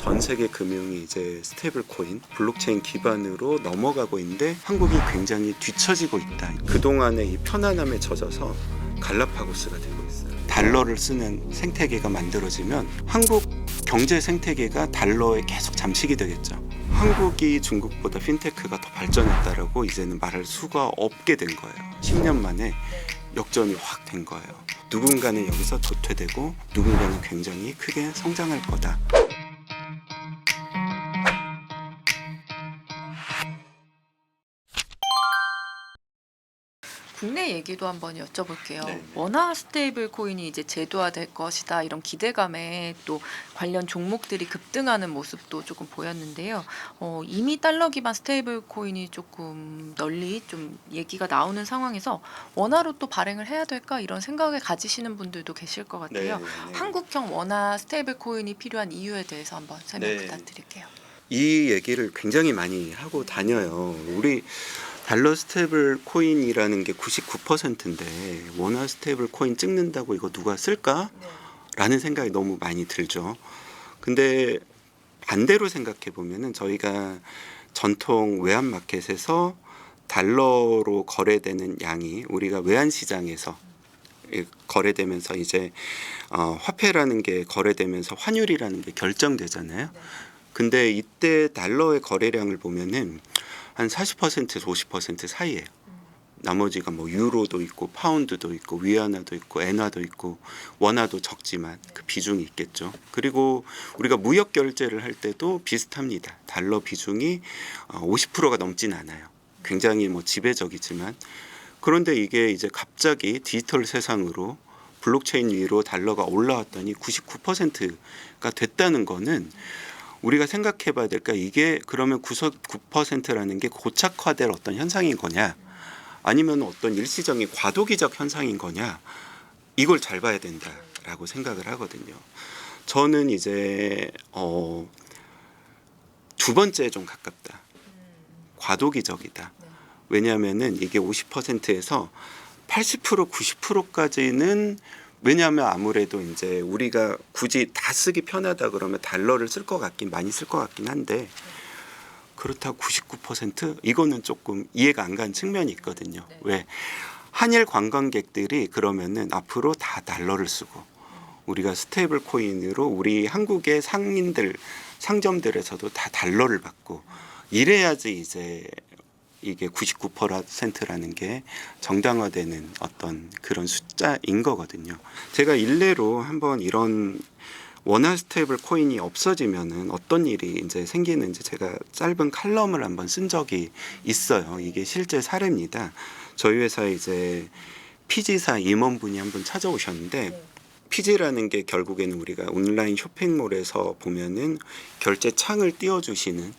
전 세계 금융이 이제 스테이블 코인, 블록체인 기반으로 넘어가고 있는데 한국이 굉장히 뒤처지고 있다. 그동안의 이 편안함에 젖어서 갈라파고스가 되고 있어요. 달러를 쓰는 생태계가 만들어지면 한국 경제 생태계가 달러에 계속 잠식이 되겠죠. 한국이 중국보다 핀테크가 더 발전했다라고 이제는 말할 수가 없게 된 거예요. 10년 만에 역전이 확 된 거예요. 누군가는 여기서 도태되고 누군가는 굉장히 크게 성장할 거다. 국내 얘기도 한번 여쭤볼게요. 네. 원화 스테이블 코인이 이제 제도화될 것이다 이런 기대감에 또 관련 종목들이 급등하는 모습도 조금 보였는데요. 이미 달러 기반 스테이블 코인이 조금 널리 좀 얘기가 나오는 상황에서 원화로 또 발행을 해야 될까 이런 생각을 가지시는 분들도 계실 것 같아요. 한국형 원화 스테이블 코인이 필요한 이유에 대해서 한번 설명 네. 부탁드릴게요. 이 얘기를 굉장히 많이 하고 다녀요. 우리 달러 스테이블 코인이라는 게 99%인데 원화 스테이블 코인 찍는다고 이거 누가 쓸까? 라는 생각이 너무 많이 들죠. 근데 반대로 생각해 보면은 저희가 전통 외환 마켓에서 달러로 거래되는 양이 우리가 외환 시장에서 거래되면서 이제 화폐라는 게 거래되면서 환율이라는 게 결정되잖아요. 근데 이때 달러의 거래량을 보면은 한 40%에서 50% 사이예요. 나머지가 뭐 유로도 있고 파운드도 있고 위안화도 있고 엔화도 있고 원화도 적지만 그 비중이 있겠죠. 그리고 우리가 무역 결제를 할 때도 비슷합니다. 달러 비중이 50%가 넘진 않아요. 굉장히 뭐 지배적이지만 그런데 이게 이제 갑자기 디지털 세상으로 블록체인 위로 달러가 올라왔더니 99%가 됐다는 거는 우리가 생각해 봐야 될까? 이게 그러면 99%라는 게 고착화될 어떤 현상인 거냐? 아니면 어떤 일시적인 과도기적 현상인 거냐? 이걸 잘 봐야 된다라고 생각을 하거든요. 저는 이제 두 번째에 좀 가깝다. 과도기적이다. 왜냐하면은 이게 50%에서 80% 90%까지는 왜냐하면 아무래도 이제 우리가 굳이 다 쓰기 편하다 그러면 달러를 쓸 것 같긴 많이 쓸 것 같긴 한데 그렇다고 99% 이거는 조금 이해가 안 가는 측면이 있거든요. 왜 한일 관광객들이 그러면은 앞으로 다 달러를 쓰고 우리가 스테이블 코인으로 우리 한국의 상인들 상점들에서도 다 달러를 받고 이래야지 이제 이게 99%라는 게 정당화되는 어떤 그런 숫자인 거거든요. 제가 일례로 한번 이런 원화 스테이블 코인이 없어지면은 어떤 일이 이제 생기는지 제가 짧은 칼럼을 한번 쓴 적이 있어요. 이게 실제 사례입니다. 저희 회사에 이제 피지사 임원분이 한번 찾아오셨는데 피지라는 게 결국에는 우리가 온라인 쇼핑몰에서 보면은 결제 창을 띄워주시는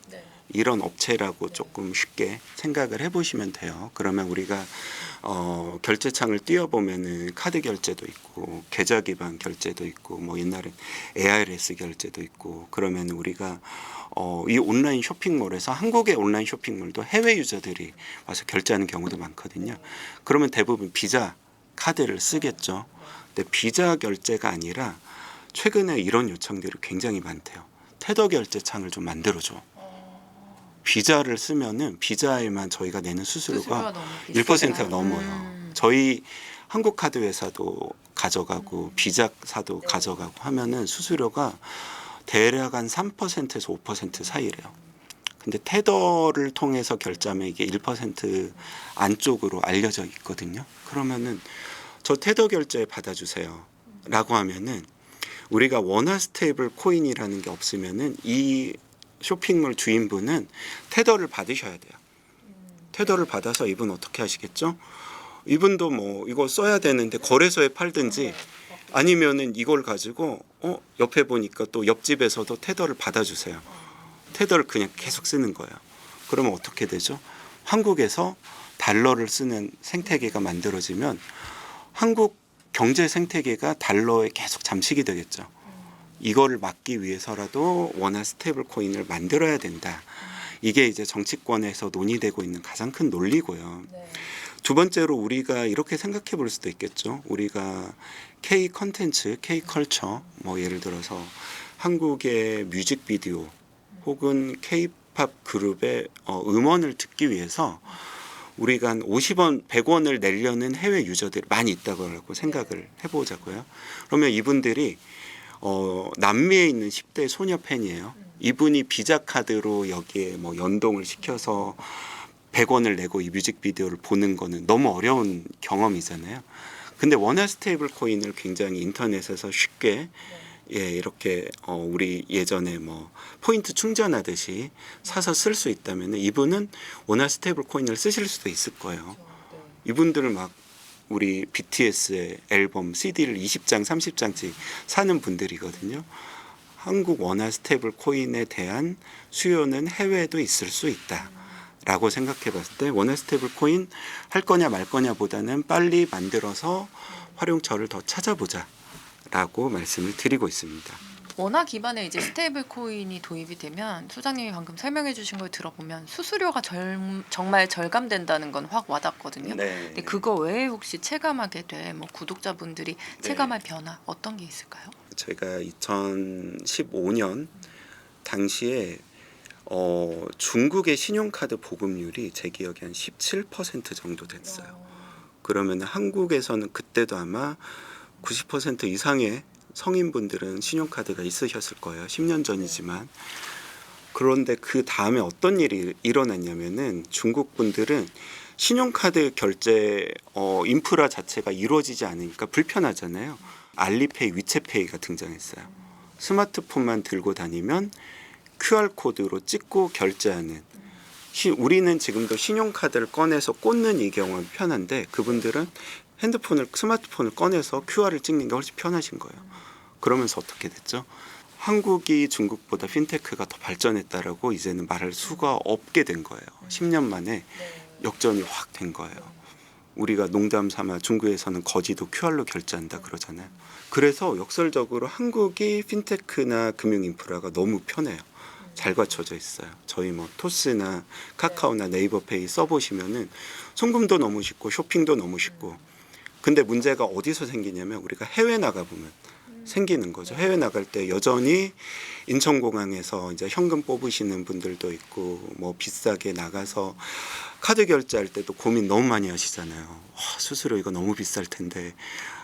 이런 업체라고 조금 쉽게 생각을 해보시면 돼요. 그러면 우리가 결제창을 띄워보면은 카드 결제도 있고 계좌 기반 결제도 있고 뭐 옛날에 ARS 결제도 있고 그러면 우리가 이 온라인 쇼핑몰에서 한국의 온라인 쇼핑몰도 해외 유저들이 와서 결제하는 경우도 많거든요. 그러면 대부분 비자 카드를 쓰겠죠. 근데 비자 결제가 아니라 최근에 이런 요청들이 굉장히 많대요. 테더 결제창을 좀 만들어줘. 비자를 쓰면은 비자에만 저희가 내는 수수료가 1%가 넘어요. 저희 한국카드 회사도 가져가고 비자사도 가져가고 하면은 수수료가 대략 한 3%에서 5% 사이래요. 근데 테더를 통해서 결제하면 이게 1% 안쪽으로 알려져 있거든요. 그러면은 저 테더 결제 받아주세요. 라고 하면은 우리가 원화 스테이블 코인이라는 게 없으면은 이 쇼핑몰 주인분은 테더를 받으셔야 돼요. 테더를 받아서 이분 어떻게 하시겠죠? 이분도 뭐 이거 써야 되는데 거래소에 팔든지 아니면은 이걸 가지고 옆에 보니까 또 옆집에서도 테더를 받아주세요. 테더를 그냥 계속 쓰는 거예요. 그러면 어떻게 되죠? 한국에서 달러를 쓰는 생태계가 만들어지면 한국 경제 생태계가 달러에 계속 잠식이 되겠죠. 이거를 막기 위해서라도 원화 스테이블 코인을 만들어야 된다. 이게 이제 정치권에서 논의되고 있는 가장 큰 논리고요. 두 번째로 우리가 이렇게 생각해 볼 수도 있겠죠. 우리가 K 컨텐츠, K 컬처 뭐 예를 들어서 한국의 뮤직비디오 혹은 K-팝 그룹의 음원을 듣기 위해서 우리가 한 50원, 100원을 내려는 해외 유저들이 많이 있다고 생각을 해보자고요. 그러면 이분들이 남미에 있는 10대 소녀 팬이에요. 이분이 비자 카드로 여기에 뭐 연동을 시켜서 100원을 내고 이 뮤직비디오를 보는 거는 너무 어려운 경험이잖아요. 근데 원화 스테이블 코인을 굉장히 인터넷에서 쉽게 이렇게 우리 예전에 뭐 포인트 충전하듯이 사서 쓸 수 있다면 이분은 원화 스테이블 코인을 쓰실 수도 있을 거예요. 이분들은 막 우리 BTS의 앨범 CD를 20장, 30장씩 사는 분들이거든요. 한국 원화 스테이블 코인에 대한 수요는 해외에도 있을 수 있다. 라고 생각해 봤을 때 원화 스테이블 코인 할 거냐 말 거냐 보다는 빨리 만들어서 활용처를 더 찾아보자 라고 말씀을 드리고 있습니다. 원화 기반의 이제 스테이블 코인이 도입이 되면 소장님이 방금 설명해 주신 걸 들어보면 수수료가 정말 절감된다는 건 확 와닿거든요. 네. 근데 그거 외에 혹시 체감하게 돼 뭐 구독자분들이 체감할 변화 어떤 게 있을까요? 제가 2015년 당시에 중국의 신용카드 보급률이 제 기억에 한 17% 정도 됐어요. 그러면 한국에서는 그때도 아마 90% 이상의 성인분들은 신용카드가 있으셨을 거예요. 10년 전이지만. 그런데 그 다음에 어떤 일이 일어났냐면은 중국 분들은 신용카드 결제 인프라 자체가 이루어지지 않으니까 불편하잖아요. 알리페이, 위챗페이가 등장했어요. 스마트폰만 들고 다니면 QR코드로 찍고 결제하는 우리는 지금도 신용카드를 꺼내서 꽂는 이 경우가 편한데 그분들은 스마트폰을 꺼내서 QR을 찍는 게 훨씬 편하신 거예요. 그러면서 어떻게 됐죠? 한국이 중국보다 핀테크가 더 발전했다라고 이제는 말할 수가 없게 된 거예요. 10년 만에 역전이 확 된 거예요. 우리가 농담 삼아 중국에서는 거지도 QR로 결제한다 그러잖아요. 그래서 역설적으로 한국이 핀테크나 금융 인프라가 너무 편해요. 잘 갖춰져 있어요. 저희 뭐 토스나 카카오나 네이버페이 써보시면은 송금도 너무 쉽고 쇼핑도 너무 쉽고. 근데 문제가 어디서 생기냐면 우리가 해외 나가 보면 생기는 거죠. 해외 나갈 때 여전히 인천공항에서 이제 현금 뽑으시는 분들도 있고 뭐 비싸게 나가서 카드 결제할 때도 고민 너무 많이 하시잖아요. 수수료 이거 너무 비쌀 텐데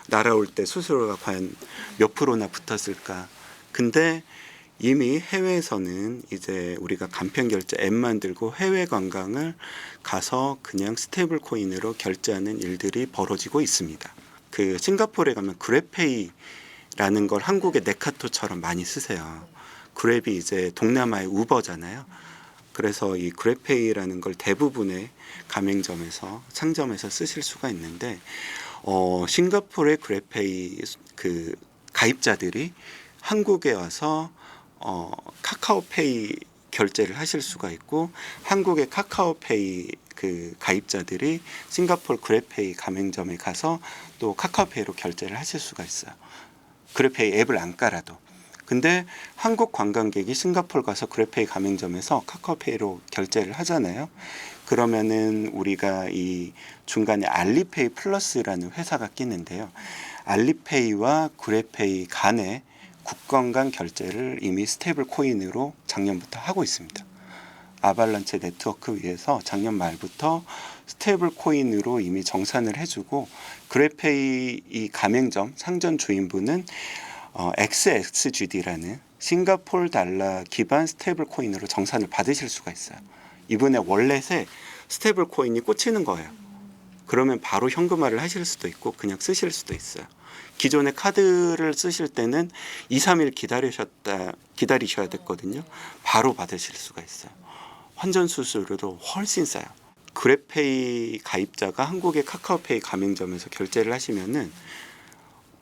날아올 때 수수료가 과연 몇 프로나 붙었을까. 근데 이미 해외에서는 이제 우리가 간편 결제 앱 만들고 해외 관광을 가서 그냥 스테이블 코인으로 결제하는 일들이 벌어지고 있습니다. 그 싱가포르에 가면 그랩페이라는 걸 한국의 네카토처럼 많이 쓰세요. 그랩이 이제 동남아의 우버잖아요. 그래서 이 그랩페이라는 걸 대부분의 가맹점에서 상점에서 쓰실 수가 있는데 싱가포르의 그랩페이 그 가입자들이 한국에 와서 카카오페이 결제를 하실 수가 있고 한국의 카카오페이 그 가입자들이 싱가포르 그랩페이 가맹점에 가서 또 카카오페이로 결제를 하실 수가 있어요. 그랩페이 앱을 안 깔아도. 근데 한국 관광객이 싱가포르 가서 그랩페이 가맹점에서 카카오페이로 결제를 하잖아요. 그러면은 우리가 이 중간에 알리페이 플러스라는 회사가 끼는데요. 알리페이와 그랩페이 간에 국경 간 결제를 이미 스테이블 코인으로 작년부터 하고 있습니다. 아발란체 네트워크 위에서 작년 말부터 스테이블 코인으로 이미 정산을 해주고 그랩페이 이 가맹점 상점 주인분은 XXGD라는 싱가포르 달러 기반 스테이블 코인으로 정산을 받으실 수가 있어요. 이분의 월렛에 스테이블 코인이 꽂히는 거예요. 그러면 바로 현금화를 하실 수도 있고 그냥 쓰실 수도 있어요. 기존의 카드를 쓰실 때는 2, 3일 기다리셔야 됐거든요. 바로 받으실 수가 있어요. 환전 수수료도 훨씬 싸요. 그랩페이 가입자가 한국의 카카오페이 가맹점에서 결제를 하시면은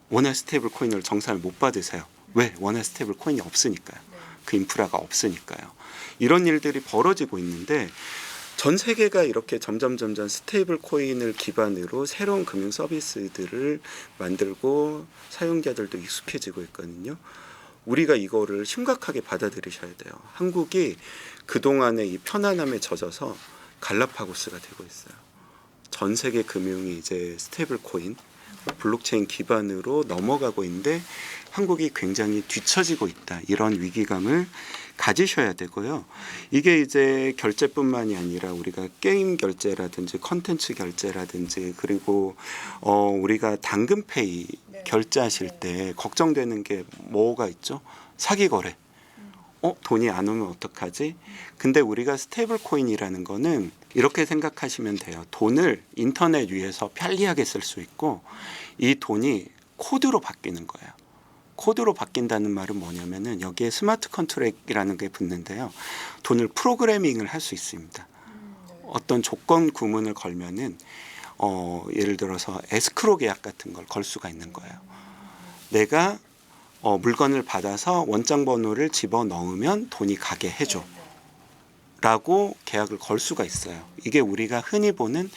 원화 스테이블 코인을 정산을 못 받으세요. 왜? 원화 스테이블 코인이 없으니까요. 그 인프라가 없으니까요. 이런 일들이 벌어지고 있는데 전 세계가 이렇게 점점 스테이블 코인을 기반으로 새로운 금융 서비스들을 만들고 사용자들도 익숙해지고 있거든요. 우리가 이거를 심각하게 받아들이셔야 돼요. 한국이 그동안의 이 편안함에 젖어서 갈라파고스가 되고 있어요. 전 세계 금융이 이제 스테이블 코인 블록체인 기반으로 넘어가고 있는데 한국이 굉장히 뒤처지고 있다. 이런 위기감을 가지셔야 되고요. 이게 이제 결제뿐만이 아니라 우리가 게임 결제라든지 컨텐츠 결제라든지 그리고 우리가 당근페이 결제하실 때 걱정되는 게 뭐가 있죠? 사기 거래. 돈이 안 오면 어떡하지? 근데 우리가 스테이블 코인이라는 거는 이렇게 생각하시면 돼요. 돈을 인터넷 위에서 편리하게 쓸 수 있고 이 돈이 코드로 바뀌는 거예요. 코드로 바뀐다는 말은 뭐냐면은 여기에 스마트 컨트랙이라는 게 붙는데요. 돈을 프로그래밍을 할 수 있습니다. 어떤 조건 구문을 걸면은 예를 들어서 에스크로 계약 같은 걸 걸 수가 있는 거예요. 내가 물건을 받아서 원장 번호를 집어 넣으면 돈이 가게 해줘 라고 계약을 걸 수가 있어요. 이게 우리가 흔히 보는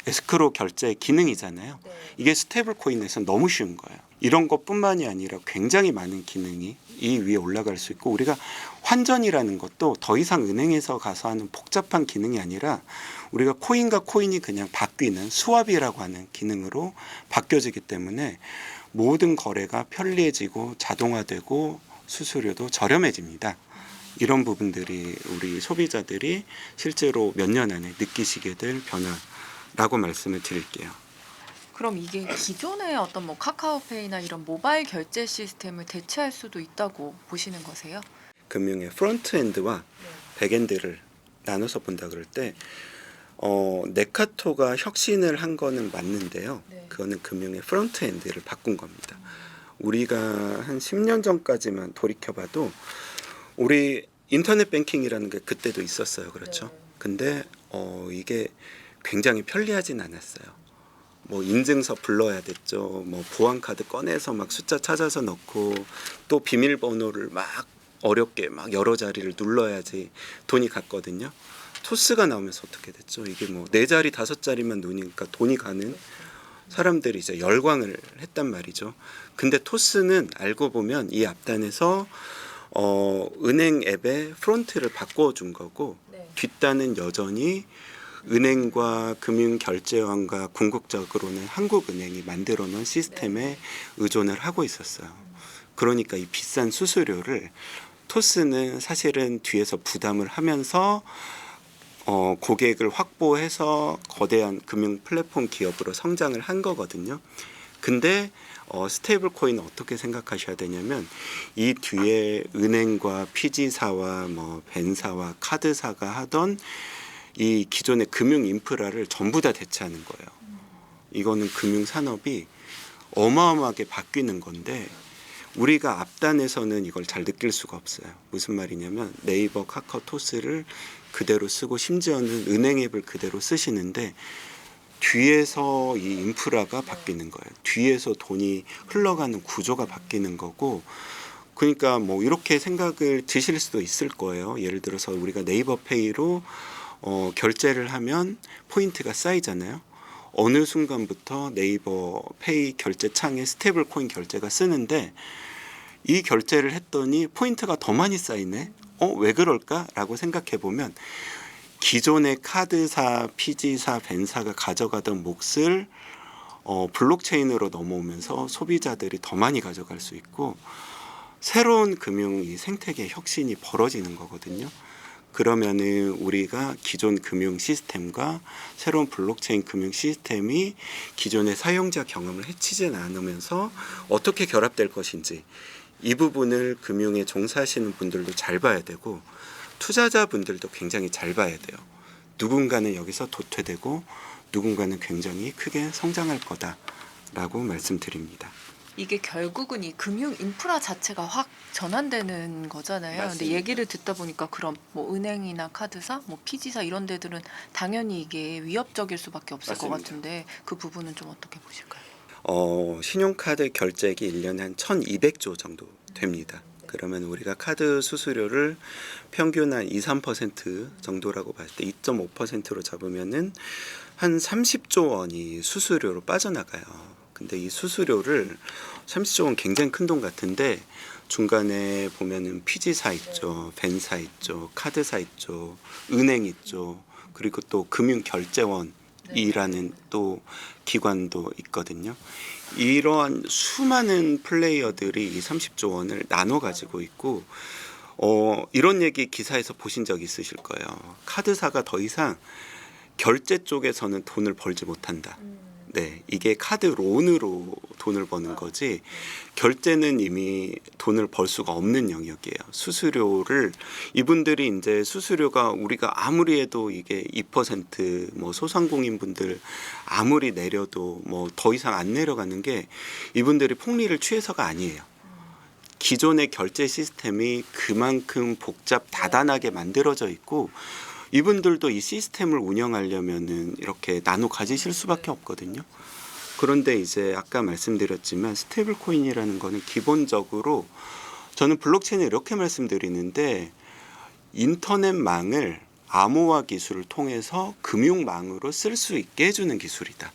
에스크로 결제 기능이잖아요. 이게 스테이블 코인에서는 너무 쉬운 거예요. 이런 것뿐만이 아니라 굉장히 많은 기능이 이 위에 올라갈 수 있고 우리가 환전이라는 것도 더 이상 은행에서 가서 하는 복잡한 기능이 아니라 우리가 코인과 코인이 그냥 바뀌는 스왑이라고 하는 기능으로 바뀌어지기 때문에 모든 거래가 편리해지고 자동화되고 수수료도 저렴해집니다. 이런 부분들이 우리 소비자들이 실제로 몇 년 안에 느끼시게 될 변화라고 말씀을 드릴게요. 그럼 이게 기존의 어떤 뭐 카카오페이나 이런 모바일 결제 시스템을 대체할 수도 있다고 보시는 거세요? 금융의 프론트엔드와 백엔드를 나눠서 본다 그럴 때 네카토가 혁신을 한 거는 맞는데요. 그거는 금융의 프론트엔드를 바꾼 겁니다. 우리가 한 10년 전까지만 돌이켜봐도 우리 인터넷 뱅킹이라는 게 그때도 있었어요. 그렇죠? 근데 이게 굉장히 편리하진 않았어요. 뭐 인증서 불러야 됐죠. 뭐 보안카드 꺼내서 막 숫자 찾아서 넣고 또 비밀번호를 막 어렵게 막 여러 자리를 눌러야지 돈이 갔거든요. 토스가 나오면서 어떻게 됐죠? 이게 뭐 4자리 5자리만 누니까 돈이 가는 사람들이 이제 열광을 했단 말이죠. 근데 토스는 알고 보면 이 앞단에서 은행 앱의 프론트를 바꿔준 거고 뒷단은 여전히 은행과 금융결제원과 궁극적으로는 한국은행이 만들어 놓은 시스템에 의존을 하고 있었어요. 그러니까 이 비싼 수수료를 토스는 사실은 뒤에서 부담을 하면서 고객을 확보해서 거대한 금융 플랫폼 기업으로 성장을 한 거거든요. 근데 스테이블 코인은 어떻게 생각하셔야 되냐면 이 뒤에 은행과 피지사와 뭐 벤사와 카드사가 하던 이 기존의 금융 인프라를 전부 다 대체하는 거예요. 이거는 금융 산업이 어마어마하게 바뀌는 건데 우리가 앞단에서는 이걸 잘 느낄 수가 없어요. 무슨 말이냐면 네이버, 카카오, 토스를 그대로 쓰고 심지어는 은행 앱을 그대로 쓰시는데 뒤에서 이 인프라가 바뀌는 거예요. 뒤에서 돈이 흘러가는 구조가 바뀌는 거고 그러니까 뭐 이렇게 생각을 드실 수도 있을 거예요. 예를 들어서 우리가 네이버 페이로 결제를 하면 포인트가 쌓이잖아요. 어느 순간부터 네이버 페이 결제 창에 스테이블 코인 결제가 쓰는데 이 결제를 했더니 포인트가 더 많이 쌓이네. 왜 그럴까라고 생각해 보면 기존의 카드사, 피지사, 벤사가 가져가던 몫을 블록체인으로 넘어오면서 소비자들이 더 많이 가져갈 수 있고 새로운 금융 이 생태계 혁신이 벌어지는 거거든요. 그러면은 우리가 기존 금융 시스템과 새로운 블록체인 금융 시스템이 기존의 사용자 경험을 해치지 않으면서 어떻게 결합될 것인지 이 부분을 금융에 종사하시는 분들도 잘 봐야 되고 투자자분들도 굉장히 잘 봐야 돼요. 누군가는 여기서 도태되고 누군가는 굉장히 크게 성장할 거다라고 말씀드립니다. 이게 결국은 이 금융 인프라 자체가 확 전환되는 거잖아요. 맞습니다. 근데 얘기를 듣다 보니까 그럼 뭐 은행이나 카드사, 뭐 피지사 이런 데들은 당연히 이게 위협적일 수밖에 없을 맞습니다. 것 같은데 그 부분은 좀 어떻게 보실까요? 신용카드 결제액이 1년에 한 1,200조 정도 됩니다. 그러면 우리가 카드 수수료를 평균 한 2~3% 정도라고 봤을 때 2.5%로 잡으면은 한 30조 원이 수수료로 빠져나가요. 근데 이 수수료를 30조 원 굉장히 큰 돈 같은데 중간에 보면은 피지사 있죠, 벤사 있죠, 카드사 있죠, 은행 있죠, 그리고 또 금융결제원 이라는 또 기관도 있거든요. 이러한 수많은 플레이어들이 이 30조 원을 나눠 가지고 있고 이런 얘기 기사에서 보신 적 있으실 거예요. 카드사가 더 이상 결제 쪽에서는 돈을 벌지 못한다. 네, 이게 카드 론으로 돈을 버는 거지 결제는 이미 돈을 벌 수가 없는 영역이에요. 수수료를 이분들이 이제 수수료가 우리가 아무리 해도 이게 2%뭐 소상공인분들 아무리 내려도 뭐 더 이상 안 내려가는 게 이분들이 폭리를 취해서가 아니에요. 기존의 결제 시스템이 그만큼 복잡 다단하게 만들어져 있고 이분들도 이 시스템을 운영하려면은 이렇게 나눠 가지실 수밖에 없거든요. 그런데 이제 아까 말씀드렸지만 스테이블 코인이라는 거는 기본적으로 저는 블록체인을 이렇게 말씀드리는데 인터넷망을 암호화 기술을 통해서 금융망으로 쓸 수 있게 해주는 기술이다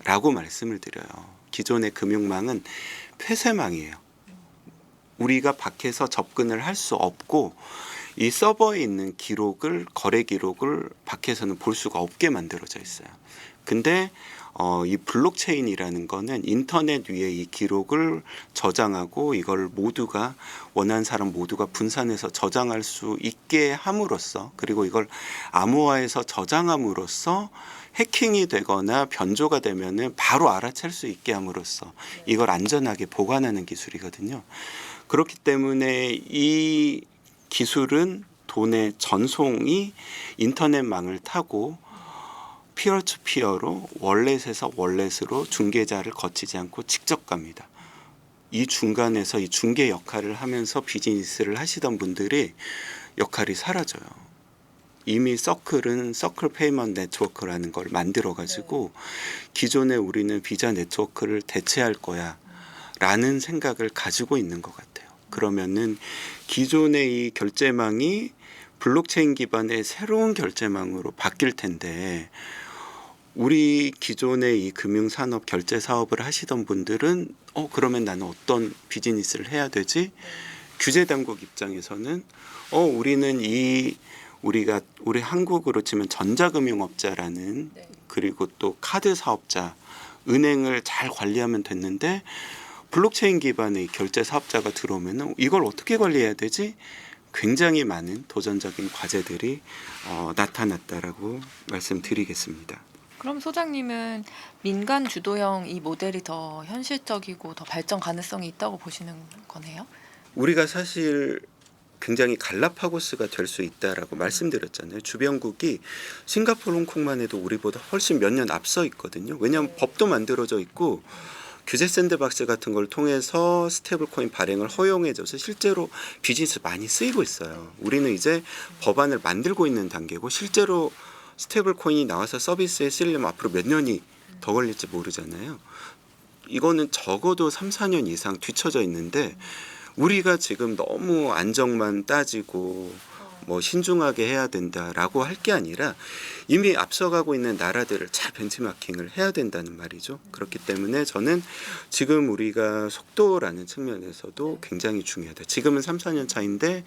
라고 말씀을 드려요. 기존의 금융망은 폐쇄망이에요. 우리가 밖에서 접근을 할 수 없고 이 서버에 있는 기록을 거래 기록을 밖에서는 볼 수가 없게 만들어져 있어요. 근데 이 블록체인이라는 거는 인터넷 위에 이 기록을 저장하고 이걸 모두가 원하는 사람 모두가 분산해서 저장할 수 있게 함으로써 그리고 이걸 암호화해서 저장함으로써 해킹이 되거나 변조가 되면은 바로 알아챌 수 있게 함으로써 이걸 안전하게 보관하는 기술이거든요. 그렇기 때문에 이 기술은 돈의 전송이 인터넷망을 타고 피어투피어로 월렛에서 월렛으로 중개자를 거치지 않고 직접 갑니다. 이 중간에서 이 중개 역할을 하면서 비즈니스를 하시던 분들이 역할이 사라져요. 이미 서클은 서클 페이먼트 네트워크라는 걸 만들어 가지고 기존에 우리는 비자 네트워크를 대체할 거야 라는 생각을 가지고 있는 것 같아요. 그러면은 기존의 이 결제망이 블록체인 기반의 새로운 결제망으로 바뀔 텐데 우리 기존의 이 금융산업 결제 사업을 하시던 분들은 그러면 나는 어떤 비즈니스를 해야 되지? 규제 당국 입장에서는 우리는 우리 한국으로 치면 전자금융업자라는 그리고 또 카드 사업자 은행을 잘 관리하면 됐는데 블록체인 기반의 결제 사업자가 들어오면 이걸 어떻게 관리해야 되지? 굉장히 많은 도전적인 과제들이 나타났다라고 말씀드리겠습니다. 그럼 소장님은 민간 주도형 이 모델이 더 현실적이고 더 발전 가능성이 있다고 보시는 거네요? 우리가 사실 굉장히 갈라파고스가 될 수 있다라고 말씀드렸잖아요. 주변국이 싱가포르, 홍콩만 해도 우리보다 훨씬 몇 년 앞서 있거든요. 왜냐하면 법도 만들어져 있고 규제 샌드박스 같은 걸 통해서 스테이블 코인 발행을 허용해줘서 실제로 비즈니스 많이 쓰이고 있어요. 우리는 이제 법안을 만들고 있는 단계고 실제로 스테이블 코인이 나와서 서비스에 쓰려면 앞으로 몇 년이 더 걸릴지 모르잖아요. 이거는 적어도 3, 4년 이상 뒤쳐져 있는데 우리가 지금 너무 안정만 따지고 뭐 신중하게 해야 된다라고 할 게 아니라 이미 앞서가고 있는 나라들을 잘 벤치마킹을 해야 된다는 말이죠. 그렇기 때문에 저는 지금 우리가 속도라는 측면에서도 굉장히 중요하다. 지금은 3, 4년 차인데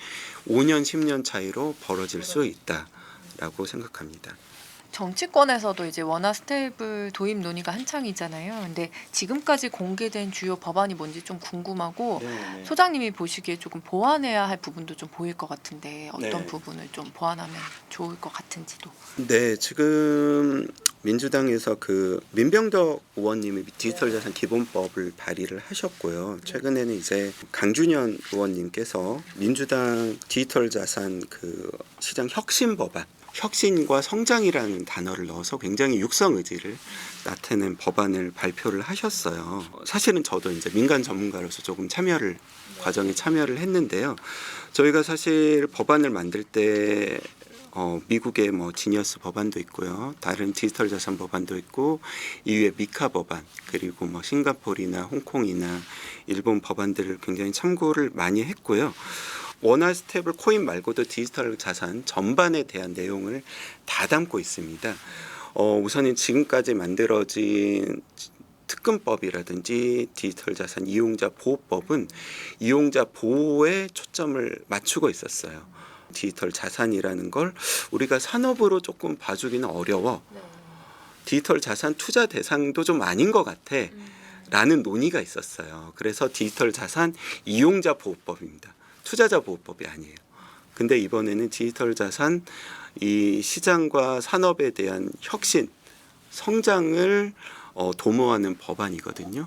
5년, 10년 차이로 벌어질 수 있다라고 생각합니다. 정치권에서도 이제 원화 스테이블 도입 논의가 한창이잖아요. 근데 지금까지 공개된 주요 법안이 뭔지 좀 궁금하고 네네. 소장님이 보시기에 조금 보완해야 할 부분도 좀 보일 것 같은데 어떤 네. 부분을 좀 보완하면 좋을 것 같은지도. 네, 지금 민주당에서 그 민병덕 의원님이 디지털 자산 기본법을 발의를 하셨고요. 최근에는 이제 강준현 의원님께서 민주당 디지털 자산 그 시장 혁신 법안 혁신과 성장이라는 단어를 넣어서 굉장히 육성 의지를 나타낸 법안을 발표를 하셨어요. 사실은 저도 이제 민간 전문가로서 조금 과정에 참여를 했는데요. 저희가 사실 법안을 만들 때 미국의 뭐 지니어스 법안도 있고요. 다른 디지털 자산 법안도 있고 이후에 미카 법안 그리고 뭐 싱가포르나 홍콩이나 일본 법안들을 굉장히 참고를 많이 했고요. 원화 스테이블 코인 말고도 디지털 자산 전반에 대한 내용을 다 담고 있습니다. 우선은 지금까지 만들어진 특근법이라든지 디지털 자산 이용자 보호법은 이용자 보호에 초점을 맞추고 있었어요. 디지털 자산이라는 걸 우리가 산업으로 조금 봐주기는 어려워. 디지털 자산 투자 대상도 좀 아닌 것 같아 라는 논의가 있었어요. 그래서 디지털 자산 이용자 보호법입니다. 투자자 보호법이 아니에요. 근데 이번에는 디지털 자산 이 시장과 산업에 대한 혁신, 성장을 도모하는 법안이거든요.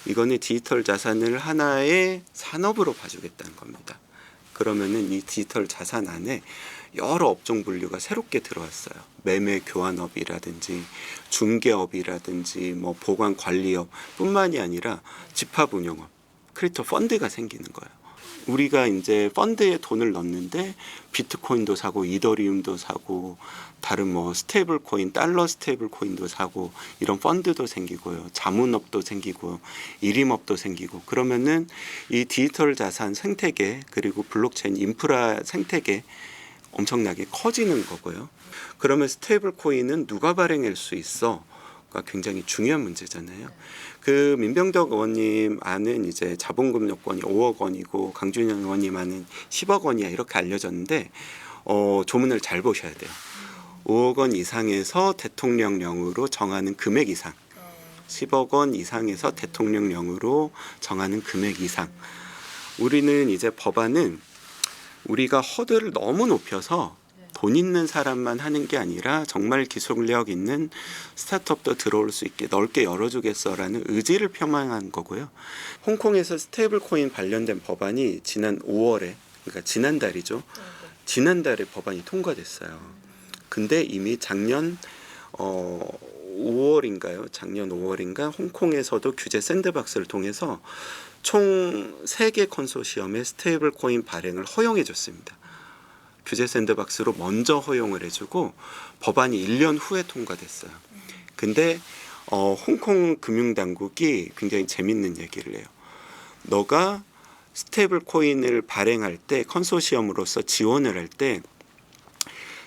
이거는 디지털 자산을 하나의 산업으로 봐주겠다는 겁니다. 그러면은 이 디지털 자산 안에 여러 업종 분류가 새롭게 들어왔어요. 매매 교환업이라든지 중개업이라든지 뭐 보관 관리업뿐만이 아니라 집합 운용업, 크립토 펀드가 생기는 거예요. 우리가 이제 펀드에 돈을 넣는데 비트코인도 사고 이더리움도 사고 다른 뭐 스테이블 코인, 달러 스테이블 코인도 사고 이런 펀드도 생기고요. 자문업도 생기고 일임업도 생기고 그러면은 이 디지털 자산 생태계 그리고 블록체인 인프라 생태계 엄청나게 커지는 거고요. 그러면 스테이블 코인은 누가 발행할 수 있어? 가 굉장히 중요한 문제잖아요. 그 민병덕 의원님 안은 이제 자본금 요건이 5억 원이고 강준현 의원님 안은 10억 원이야 이렇게 알려졌는데 조문을 잘 보셔야 돼요. 5억 원 이상에서 대통령령으로 정하는 금액 이상, 10억 원 이상에서 대통령령으로 정하는 금액 이상. 우리는 이제 법안은 우리가 허들을 너무 높여서 돈 있는 사람만 하는 게 아니라 정말 기술력 있는 스타트업도 들어올 수 있게 넓게 열어주겠어라는 의지를 표명한 거고요. 홍콩에서 스테이블 코인 관련된 법안이 지난 5월에, 그러니까 지난달이죠. 지난달에 법안이 통과됐어요. 근데 이미 작년 5월인가요? 작년 5월인가 홍콩에서도 규제 샌드박스를 통해서 총 3개 컨소시엄의 스테이블 코인 발행을 허용해 줬습니다. 규제 샌드박스로 먼저 허용을 해주고 법안이 1년 후에 통과됐어요. 근데 홍콩 금융당국이 굉장히 재밌는 얘기를 해요. 너가 스테이블 코인을 발행할 때 컨소시엄으로서 지원을 할 때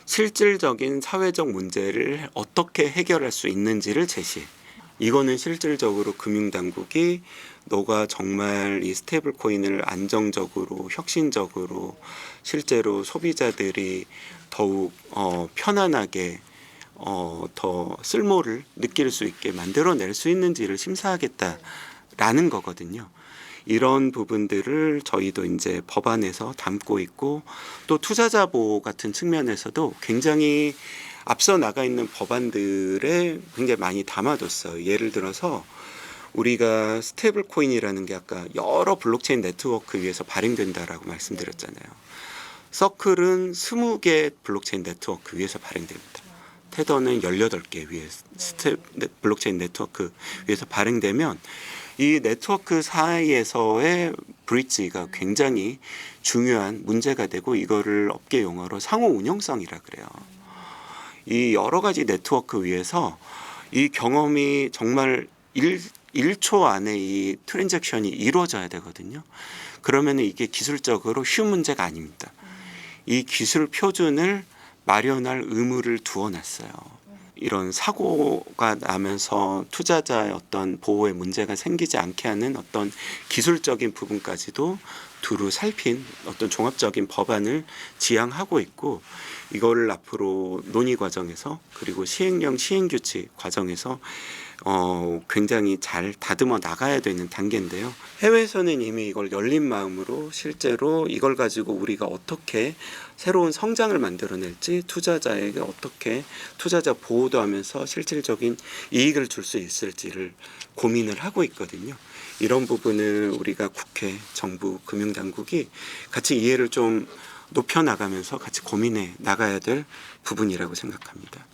실질적인 사회적 문제를 어떻게 해결할 수 있는지를 제시해. 이거는 실질적으로 금융당국이 너가 정말 이 스테이블 코인을 안정적으로 혁신적으로 실제로 소비자들이 더욱 편안하게 더 쓸모를 느낄 수 있게 만들어낼 수 있는지를 심사하겠다라는 거거든요. 이런 부분들을 저희도 이제 법안에서 담고 있고 또 투자자 보호 같은 측면에서도 굉장히 앞서 나가 있는 법안들에 굉장히 많이 담아뒀어요. 예를 들어서 우리가 스테이블 코인이라는 게 아까 여러 블록체인 네트워크 위에서 발행된다라고 말씀드렸잖아요. 서클은 20개 블록체인 네트워크 위에서 발행됩니다. 테더는 18개 위에 블록체인 네트워크 위에서 발행되면 이 네트워크 사이에서의 브릿지가 굉장히 중요한 문제가 되고 이거를 업계 용어로 상호 운용성이라 그래요. 이 여러 가지 네트워크 위에서 이 경험이 정말 1초 안에 이 트랜잭션이 이루어져야 되거든요. 그러면 이게 기술적으로 쉬운 문제가 아닙니다. 이 기술 표준을 마련할 의무를 두어놨어요. 이런 사고가 나면서 투자자의 어떤 보호에 문제가 생기지 않게 하는 어떤 기술적인 부분까지도 두루 살핀 어떤 종합적인 법안을 지향하고 있고 이거를 앞으로 논의 과정에서 그리고 시행령 시행규칙 과정에서 굉장히 잘 다듬어 나가야 되는 단계인데요. 해외에서는 이미 이걸 열린 마음으로 실제로 이걸 가지고 우리가 어떻게 새로운 성장을 만들어낼지 투자자에게 어떻게 투자자 보호도 하면서 실질적인 이익을 줄 수 있을지를 고민을 하고 있거든요. 이런 부분을 우리가 국회, 정부, 금융당국이 같이 이해를 좀 높여나가면서 같이 고민해 나가야 될 부분이라고 생각합니다.